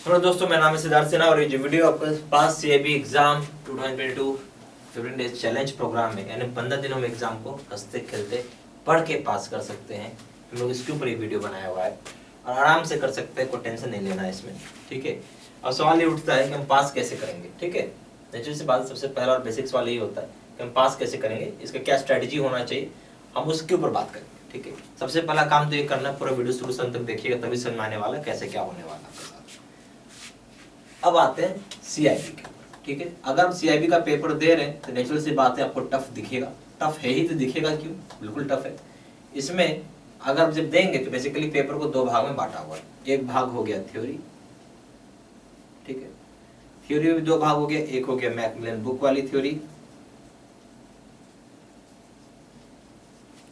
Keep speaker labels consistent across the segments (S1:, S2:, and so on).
S1: Hello दोस्तों, मेरा नाम है सिद्धार्थ सिन्हा और ये जो वीडियो आपके पास CIB exam 2022 15 days challenge program में यानी 15 दिनों में एग्जाम को हंसते खेलते पढ़ के पास कर सकते हैं। हम लोग इसके ऊपर ये वीडियो बनाया हुआ है और आराम से कर सकते हैं, कोई टेंशन नहीं लेना है इसमें। ठीक है, और सवाल ये उठता है कि हम पास कैसे करेंगे। ठीक है, नेचुरल सी बात, सबसे पहला और बेसिक सवाल यही होता है कि हम पास कैसे करेंगे, इसका क्या स्ट्रैटेजी होना चाहिए, हम उसके ऊपर बात करेंगे। ठीक है, सबसे पहला काम तो ये करना, पूरा वीडियो शुरू से अंत तक देखिएगा तभी समझ में आने वाला कैसे क्या होने वाला है। अब आते हैं सीआईबी के। ठीक है, अगर हम सीआईबी का पेपर दे रहे हैं तो नेचुरल सी बात है आपको टफ दिखेगा। टफ है ही तो दिखेगा क्यों, बिल्कुल टफ है। इसमें अगर जब देंगे तो बेसिकली पेपर को दो भाग में बांटा हुआ है। एक भाग हो गया थ्योरी, ठीक है, थ्योरी में भी दो भाग हो गया, एक हो गया मैकमिलन बुक वाली थ्योरी,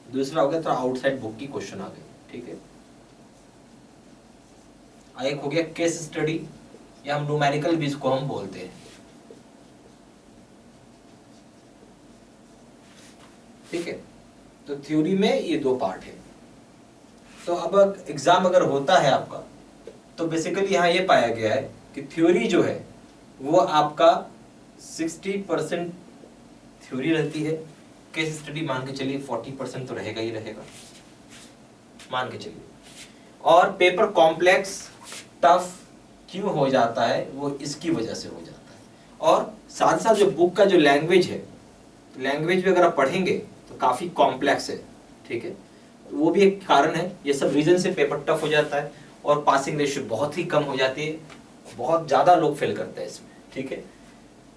S1: दूसरा हो गया थोड़ा आउटसाइड बुक की क्वेश्चन आ गए। ठीक है, एक हो गया केस स्टडी या हम न्यूमेरिकल भी इसको हम बोलते हैं। ठीक है, तो थ्योरी में ये दो पार्ट है। तो अब एग्जाम अगर होता है आपका तो बेसिकली यहाँ ये पाया गया है कि थ्योरी जो है वो आपका 60% थ्योरी रहती है। केस स्टडी मान के चलिए 40% तो रहेगा ही रहेगा, मान के चलिए। और पेपर कॉम्प्लेक्स टफ क्यों हो जाता है, वो इसकी वजह से हो जाता है। और साथ साथ जो बुक का जो लैंग्वेज है, लैंग्वेज भी अगर आप पढ़ेंगे तो काफी कॉम्प्लेक्स है। ठीक है, वो भी एक कारण है। ये सब रीजन से पेपर टफ हो जाता है और पासिंग रेशियो बहुत ही कम हो जाती है, बहुत ज्यादा लोग फेल करते हैं इसमें। ठीक है,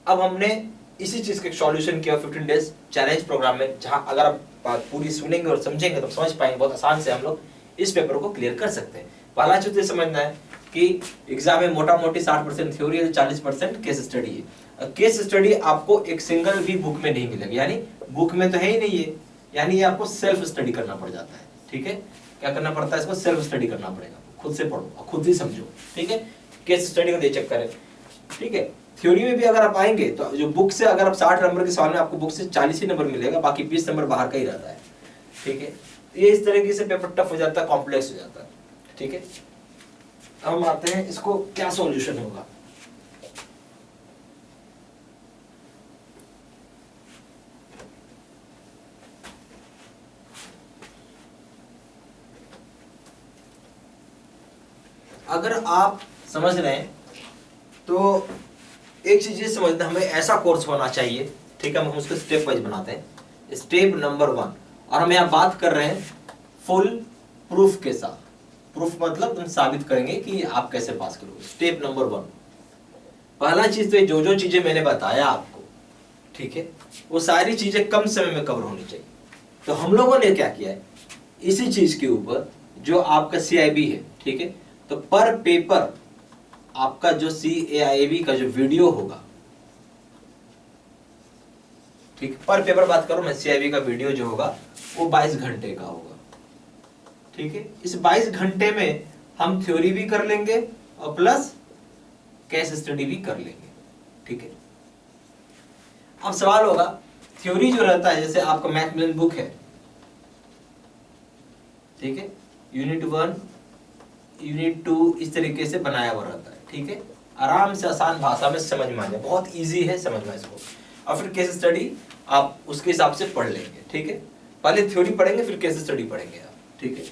S1: अब हमने इसी चीज का सॉल्यूशन किया 15 डेज चैलेंज प्रोग्राम में, जहां अगर आप बात पूरी सुनेंगे और समझेंगे तो समझ पाएंगे बहुत आसान से हम लोग इस पेपर को क्लियर कर सकते हैं। पहला चीज ये समझना है कि एग्जाम में मोटा मोटी 60% थ्योरी है, 40% केस स्टडी है। केस स्टडी आपको एक सिंगल भी बुक में नहीं मिलेगा, यानी बुक में तो है ही नहीं है, यानी ये आपको सेल्फ स्टडी करना पड़ जाता है। ठीक है, क्या करना पड़ता है, इसको सेल्फ स्टडी करना पड़ेगा, खुद से पढ़ो और खुद ही समझो। ठीक है, केस स्टडी का ये चक्कर है। ठीक है, थ्योरी में भी अगर आप आएंगे तो जो बुक से अगर आप 60 नंबर के सवाल में आपको बुक से 40 ही नंबर मिलेगा, बाकी 20 नंबर बाहर का ही रहता है। ठीक है, ये इस तरीके से पेपर टफ हो जाता है, कॉम्प्लेक्स हो जाता है। ठीक है, हम आते हैं इसको क्या सॉल्यूशन होगा। अगर आप समझ रहे हैं तो एक चीज ये समझना, हमें ऐसा कोर्स होना चाहिए। ठीक है, हम उसको स्टेप वाइज बनाते हैं। स्टेप नंबर 1, और हम यहाँ बात कर रहे हैं फुल प्रूफ के साथ। प्रूफ मतलब तुम साबित करेंगे कि आप कैसे पास करोगे। स्टेप नंबर 1, पहला चीज तो जो जो चीजें मैंने बताया आपको, ठीक है, वो सारी चीजें कम समय में कवर होनी चाहिए। तो हम लोगों ने क्या किया है, इसी चीज के ऊपर जो आपका सीआईबी है, ठीक है, तो पर पेपर आपका जो सीआईबी का जो वीडियो होगा, ठीक, पर पेपर बात करूं मैं, सीआईबी का वीडियो जो होगा वो 22 घंटे का होगा। ठीक है, इस 22 घंटे में हम थ्योरी भी कर लेंगे और प्लस केस स्टडी भी कर लेंगे। ठीक है, अब सवाल होगा, थ्योरी जो रहता है, जैसे आपका मैकमिलन बुक है, ठीक है, यूनिट 1 यूनिट 2 इस तरीके से बनाया हुआ रहता है। ठीक है, आराम से आसान भाषा में समझ में आ जाए, बहुत इजी है समझना इसको। और फिर केस स्टडी आप उसके हिसाब से पढ़ लेंगे। ठीक है, पहले थ्योरी पढ़ेंगे फिर केस स्टडी पढ़ेंगे आप। ठीक है,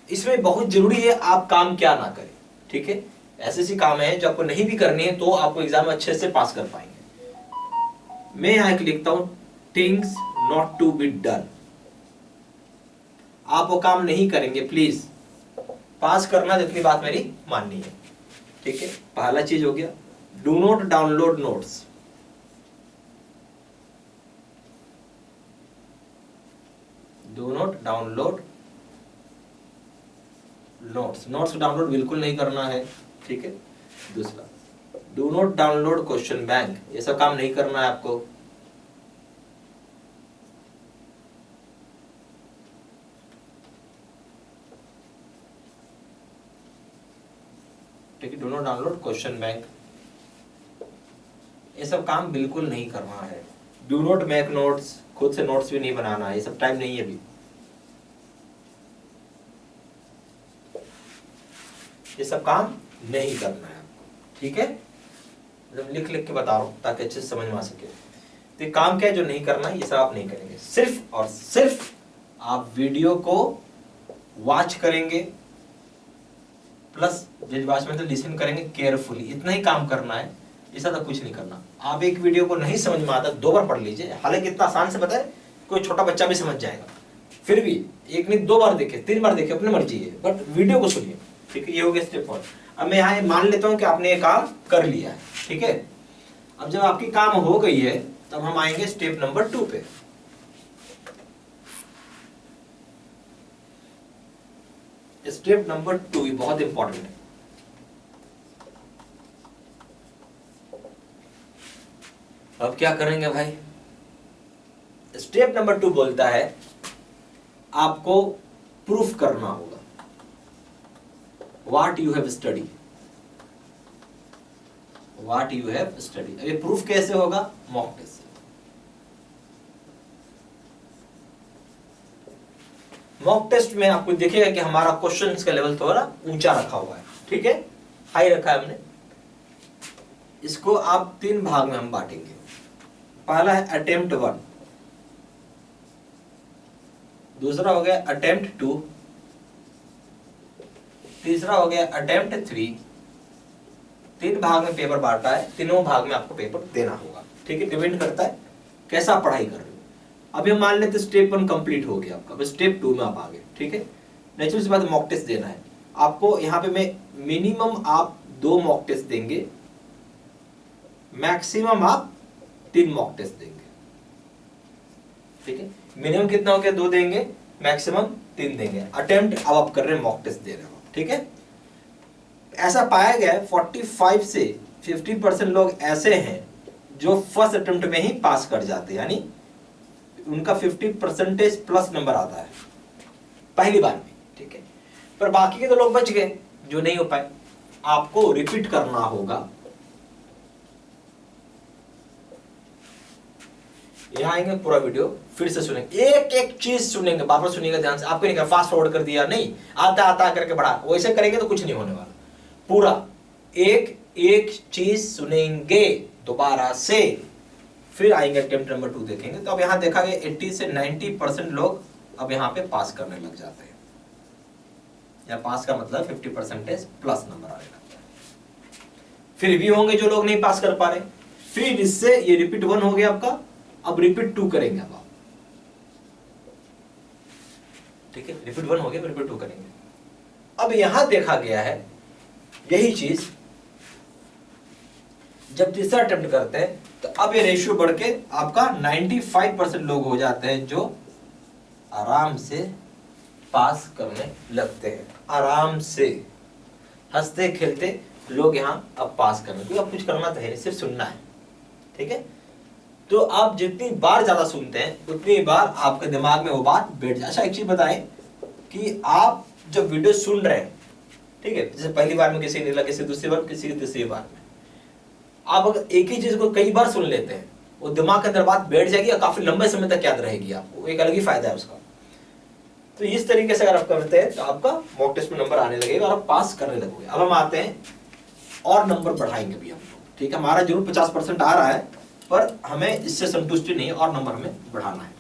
S1: इसमें बहुत जरूरी है आप काम क्या ना करें। ठीक है, ऐसे ऐसे काम है जो आपको नहीं भी करनी है तो आपको एग्जाम में अच्छे से पास कर पाएंगे। मैं यहाँ लिखता हूं things not to be done. आप वो काम नहीं करेंगे, प्लीज पास करना जितनी बात मेरी माननी है। ठीक है, पहला चीज हो गया, do not download notes. Do not download notes, notes download बिल्कुल नहीं करना है। ठीक है, दूसरा, do not download question bank, ये सब काम नहीं करना है आपको। ठीक है, do not download question bank, ये सब काम बिल्कुल नहीं करना है। डू नॉट मेक नोट्स, खुद से नोट्स भी नहीं बनाना है, ये सब टाइम नहीं है अभी। ये सब काम नहीं करना है आपको। ठीक है, जब लिख लिख के बता रहा हूं ताकि अच्छे से समझ में आ सके। तो ये काम क्या है जो नहीं करना, ये सब आप नहीं करेंगे, सिर्फ और सिर्फ आप वीडियो को वॉच करेंगे प्लस वॉच में तो लिसन करेंगे केयरफुली, इतना ही काम करना है, ऐसा तो कुछ नहीं करना। आप एक वीडियो को नहीं समझ में आता 2 बार पढ़ लीजिए, हालांकि इतना आसान से बताए कोई छोटा बच्चा भी समझ जाएगा, फिर भी एक नहीं 2 बार देखे 3 बार देखे अपनी मर्जी है, बट वीडियो को सुनिए, ठीक है। ये हो गया स्टेप 1। अब मैं यहाँ मान लेता हूँ कि आपने ये काम कर लिया है, ठीक है। अब जब आपकी काम हो गई है तब हम आएंगे स्टेप नंबर 2 पे। स्टेप नंबर 2 ये बहुत इंपॉर्टेंट है। अब क्या करेंगे भाई, स्टेप नंबर 2 बोलता है आपको प्रूफ करना होगा what you have study, what you have study. अब ये प्रूफ कैसे होगा, मॉक टेस्ट से। मॉक टेस्ट में आपको दिखेगा कि हमारा क्वेश्चंस का लेवल थोड़ा ऊंचा रखा हुआ है, ठीक है, हाई रखा है हमने। इसको आप 3 भाग में हम बांटेंगे। पहला है अटेम्प्ट 1, दूसरा हो गया अटेम्प्ट 2, तीसरा हो गया अटेम्प्ट 3। 3 भाग में पेपर बांटा है, तीनों भाग में आपको पेपर देना होगा, ठीक है। डिपेंड करता है कैसा आप पढ़ाई कर रहे हो। अभी हम मान लेते स्टेप 1 कंप्लीट हो गया आपका, स्टेप 2 में आप आ गए, ठीक है। नेचुरल सी बात मॉक टेस्ट देना है आपको। यहाँ पे मैं मिनिमम आप 2 मॉक टेस्ट देंगे, मैक्सिमम आप 3 मॉक टेस्ट देंगे, ठीक है। मिनिमम कितना हो गया, 2 देंगे, मैक्सिमम 3 देंगे। अटेम्प्ट अब आप कर रहे हैं, मॉक टेस्ट दे रहे हो, ठीक है। ऐसा पाया गया है 45 से 50% लोग ऐसे हैं जो फर्स्ट अटेम्प्ट में ही पास कर जाते हैं, यानी उनका 50% प्लस नंबर आता है पहली बार में, ठीक है। पर बाकी के तो लोग बच गए जो नहीं हो पाए। आपको रिपीट करना होगा। यहां आएंगे, पूरा वीडियो फिर से सुनेंगे, एक एक चीज सुनेंगे, बार बार सुनिएगा ध्यान से। आपको नहीं फास्ट फॉरवर्ड कर दिया, नहीं आता आता करके बढ़ा, वैसे करेंगे तो कुछ नहीं होने वाला। पूरा एक एक चीज सुनेंगे दोबारा से, फिर आएंगे अटेम्प्ट नंबर 2 देखेंगे। तो अब यहां देखा गया 80 से 90% लोग अब यहां पे पास करने लग जाते हैं, या पास का मतलब 50% प्लस नंबर आने लगता है। फिर भी होंगे जो लोग नहीं पास कर पा रहे। फिर इससे ये रिपीट 1 हो गया आपका, अब रिपीट 2 करेंगे अब आप, ठीक है। रिपीट 1 हो गया, रिपीट 2 करेंगे। अब यहां देखा गया है यही चीज जब तीसरा अटेम्प्ट करते हैं तो अब ये रेशियो बढ़ के आपका 95% लोग हो जाते हैं जो आराम से पास करने लगते हैं। आराम से हंसते खेलते लोग यहां अब पास करने, क्योंकि अब कुछ करना तो है नहीं, सिर्फ सुनना है, ठीक है। तो आप जितनी बार ज्यादा सुनते हैं उतनी बार आपके दिमाग में वो बात बैठ जाए। अच्छा एक चीज बताएं कि आप जब वीडियो सुन रहे हैं, ठीक है, जैसे पहली बार में किसी नहीं लगा, किसी दूसरी बार, किसी तीसरी बार में, आप अगर एक ही चीज को कई बार सुन लेते हैं वो दिमाग के अंदर बात बैठ जाएगी और काफी लंबे समय तक याद रहेगी आपको, एक अलग ही फायदा है उसका। तो इस तरीके से अगर आप करते हैं तो आपका मॉक टेस्ट में नंबर आने लगेगा और आप पास करने लगोगे। अब हम आते हैं और नंबर बढ़ाएंगे भी हम लोग, ठीक है। हमारा जरूर 50% आ रहा है, पर हमें इससे संतुष्टि नहीं है, और नंबर हमें बढ़ाना है।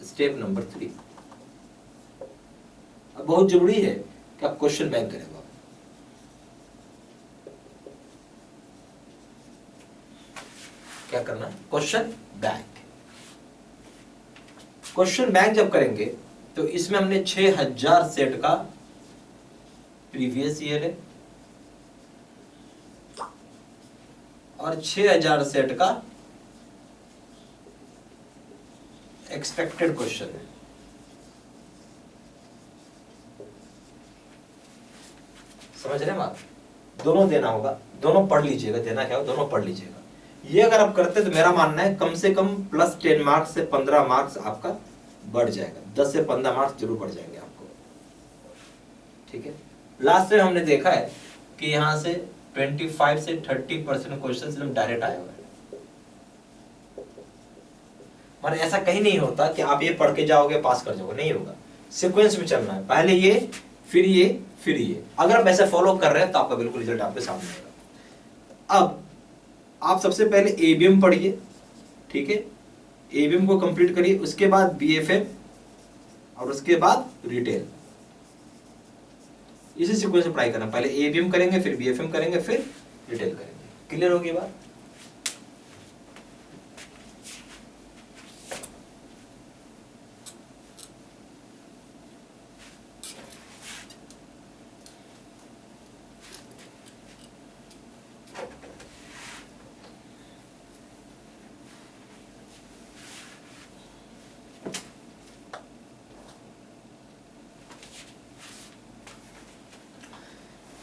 S1: स्टेप नंबर 3 अब बहुत जरूरी है कि आप क्वेश्चन बैंक करें। क्या करना है, क्वेश्चन बैंक। क्वेश्चन बैंक जब करेंगे तो इसमें हमने 6000 सेट का प्रीवियस ईयर है और 6000 सेट का एक्सपेक्टेड क्वेश्चन है। समझ रहे हैं आप, दोनों देना होगा, दोनों पढ़ लीजिएगा, देना क्या हो दोनों पढ़ लीजिएगा। ये अगर आप करते तो मेरा मानना है कम से कम प्लस 10 मार्क्स से 15 मार्क्स आपका बढ़ जाएगा, 10 से 15 मार्क्स जरूर बढ़ जाएंगे आपको, ठीक है। लास्ट टाइम हमने देखा है कि यहां से 25 से 30% क्वेश्चन एकदम डायरेक्ट आए हुए हैं। पर ऐसा कहीं नहीं होता कि आप ये पढ़ के जाओगे पास कर जाओगे, नहीं होगा। सीक्वेंस में चलना है, पहले ये फिर ये, फिर ये। अगर आप ऐसे फॉलो कर रहे हैं तो आपका बिल्कुल रिजल्ट आपके सामने आएगा। अब आप सबसे पहले एबीएम पढ़िए, ठीक है, एबीएम को कंप्लीट करिए, उसके बाद बीएफएम और उसके बाद रिटेल। इसी सीक्वेंस से पढ़ाई करना, पहले एबीएम करेंगे, फिर बीएफएम करेंगे, फिर रिटेल करेंगे। क्लियर होगी बात?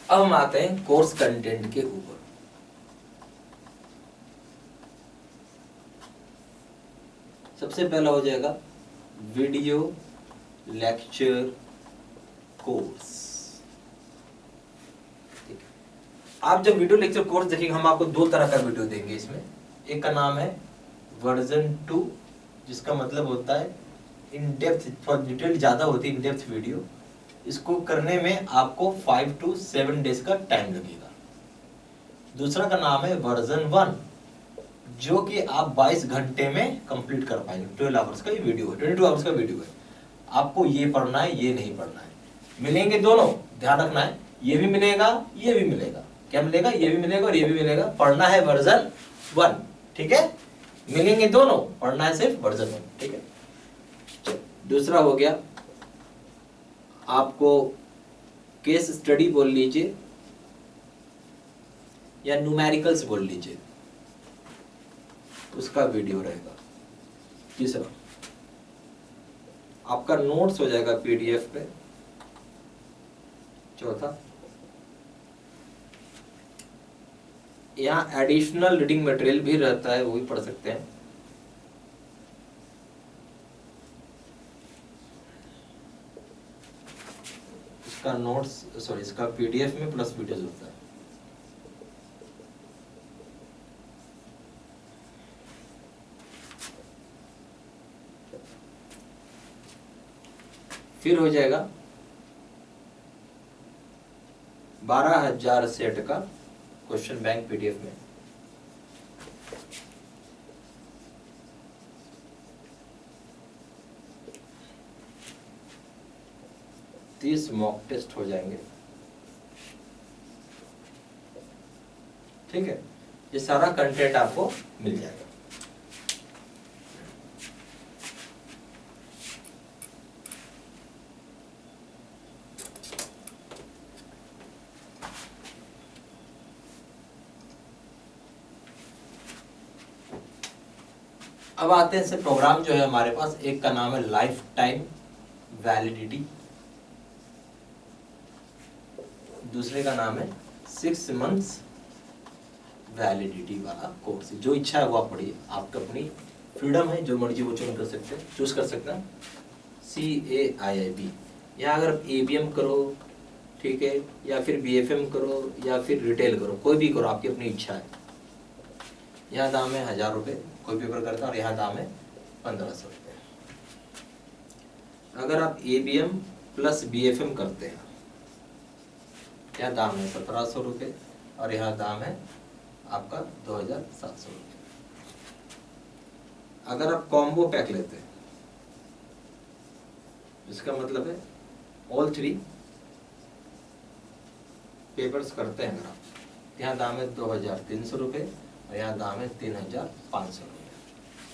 S1: अब हम आते हैं कोर्स कंटेंट के ऊपर। सबसे पहला हो जाएगा वीडियो लेक्चर कोर्स। ठीक है, आप जब वीडियो लेक्चर कोर्स देखेंगे, हम आपको दो तरह का वीडियो देंगे इसमें। एक का नाम है वर्जन 2, जिसका मतलब होता है इन डेप्थ, थोड़ा डिटेल ज्यादा होती है, इन डेप्थ वीडियो। इसको करने में आपको 5 to 7 डेज का टाइम लगेगा। दूसरा का नाम है वर्जन 1, जो कि आप 22 घंटे में कंप्लीट कर पाएंगे। 12 आवर्स का ये वीडियो है, 22 आवर्स का वीडियो है। आपको ये पढ़ना है, ये नहीं पढ़ना है। मिलेंगे दोनों, ध्यान रखना है, ये भी मिलेगा, ये भी मिलेगा। क्या मिलेगा? ये भी मिलेगा और ये भी मिलेगा। पढ़ना है वर्जन 1, ठीक है, मिलेंगे दोनों, पढ़ना है सिर्फ वर्जन 1, ठीक है। दूसरा हो गया, आपको केस स्टडी बोल लीजिए या न्यूमेरिकल्स बोल लीजिए, उसका वीडियो रहेगा। तीसरा आपका नोट्स हो जाएगा पीडीएफ पे। चौथा, यहाँ एडिशनल रीडिंग मटेरियल भी रहता है, वो भी पढ़ सकते हैं। इसका नोट्स, सॉरी, इसका पीडीएफ में प्लस वीडियोस होता है। फिर हो जाएगा 12,000 सेट का क्वेश्चन बैंक पीडीएफ में। तीस मॉक टेस्ट हो जाएंगे, ठीक है। ये सारा कंटेंट आपको मिल जाएगा। अब आते हैं, से प्रोग्राम जो है हमारे पास, एक का नाम है लाइफ टाइम वैलिडिटी, दूसरे का नाम है 6 months वैलिडिटी वाला कोर्स। जो इच्छा है वो आप पढ़िए, आपका अपनी फ्रीडम है, जो मर्जी वो चूज कर सकते हैं, चूज कर सकते हैं। CAIIB, यहाँ अगर आप ABM करो, ठीक है, या फिर BFM करो, या फिर रिटेल करो, कोई भी करो, आपकी अपनी इच्छा है। यहाँ दाम है 1000 रुपये, कोई पेपर करता है, और यहाँ दाम है 1500 रुपये। अगर आप ABM प्लस BFM करते हैं, यहाँ दाम है 1700 रुपये, और यहाँ दाम है आपका 2700 रुपये। अगर आप कॉम्बो पैक लेते हैं, इसका मतलब है ऑल 3 पेपर्स करते हैं अगर आप, यहाँ दाम है 2300 रुपये, और यहाँ दाम है 3500 रुपये।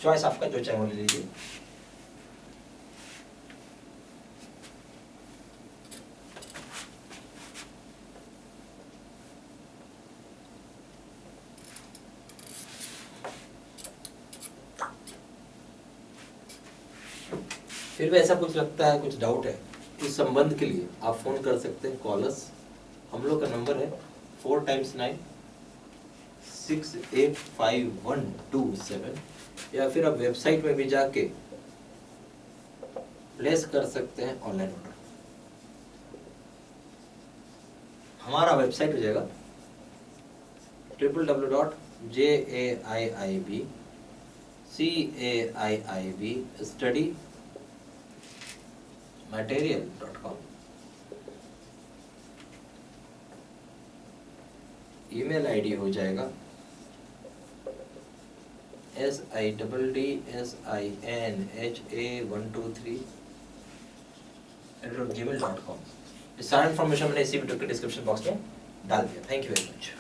S1: चॉइस आपका, जो चाहे वो ले लीजिए। फिर भी ऐसा कुछ लगता है, कुछ डाउट है, इस संबंध के लिए आप फोन कर सकते हैं, कॉलर्स। हम लोग का नंबर है 4 times 9 685 127, या फिर आप वेबसाइट में भी जाके प्लेस कर सकते हैं ऑनलाइन ऑर्डर। हमारा वेबसाइट हो जाएगा www.JAIIBCAIIBstudymaterial.com। ईमेल आईडी हो जाएगा SIDDSINHA123@gmail.com। सारा इन्फॉर्मेशन मैंने इसी वीडियो के डिस्क्रिप्शन बॉक्स में डाल दिया। Thank you very much.